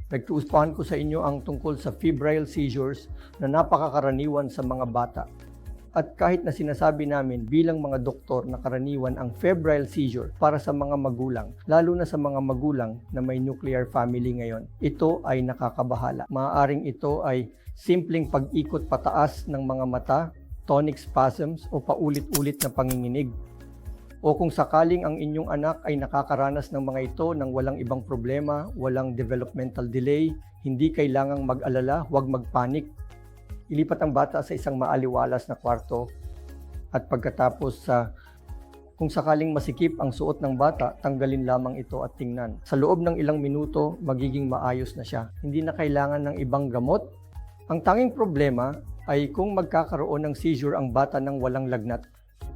Nagtuuspahan ko sa inyo ang tungkol sa febrile seizures na napakakaraniwan sa mga bata. At kahit na sinasabi namin bilang mga doktor na karaniwan ang febrile seizure para sa mga magulang, lalo na sa mga magulang na may nuclear family ngayon, ito ay nakakabahala. Maaaring ito ay simpleng pag-ikot pataas ng mga mata, tonic spasms o paulit-ulit na panginginig. O kung sakaling ang inyong anak ay nakakaranas ng mga ito nang walang ibang problema, walang developmental delay, hindi kailangang mag-alala, huwag magpanik. Ilipat ang bata sa isang maaliwalas na kwarto at pagkatapos kung sakaling masikip ang suot ng bata, tanggalin lamang ito at tingnan. Sa loob ng ilang minuto, magiging maayos na siya. Hindi na kailangan ng ibang gamot. Ang tanging problema ay kung magkakaroon ng seizure ang bata ng walang lagnat,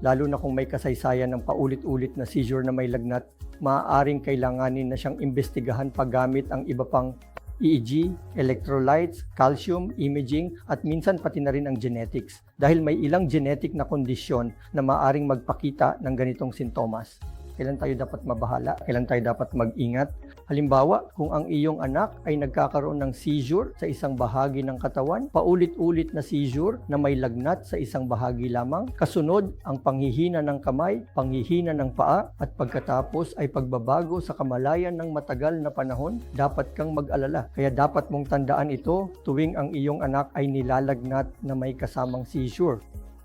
lalo na kung may kasaysayan ng paulit-ulit na seizure na may lagnat, maaaring kailanganin na siyang imbestigahan paggamit ang iba pang EEG, electrolytes, calcium, imaging, at minsan pati na rin ang genetics. Dahil may ilang genetic na kondisyon na maaaring magpakita ng ganitong sintomas. Kailan tayo dapat mabahala? Kailan tayo dapat mag-ingat? Halimbawa, kung ang iyong anak ay nagkakaroon ng seizure sa isang bahagi ng katawan, paulit-ulit na seizure na may lagnat sa isang bahagi lamang, kasunod ang panghihina ng kamay, panghihina ng paa, at pagkatapos ay pagbabago sa kamalayan ng matagal na panahon, dapat kang mag-alala. Kaya dapat mong tandaan ito tuwing ang iyong anak ay nilalagnat na may kasamang seizure.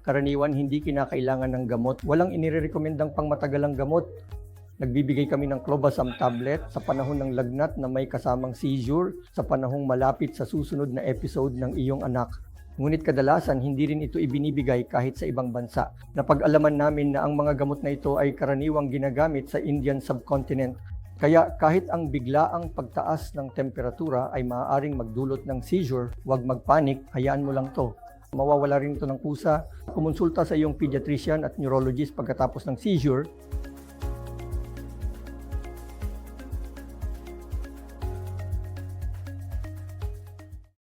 Karaniwan hindi kinakailangan ng gamot. Walang inirekomendang pangmatagalang gamot. Nagbibigay kami ng clobazam tablet sa panahon ng lagnat na may kasamang seizure sa panahong malapit sa susunod na episode ng iyong anak. Ngunit kadalasan hindi rin ito ibinibigay kahit sa ibang bansa. Napag-alaman namin na ang mga gamot na ito ay karaniwang ginagamit sa Indian subcontinent. Kaya kahit ang biglaang pagtaas ng temperatura ay maaaring magdulot ng seizure, huwag magpanik, hayaan mo lang to. Mawawala rin ito ng kusa. Kumonsulta sa iyong pediatrician at neurologist pagkatapos ng seizure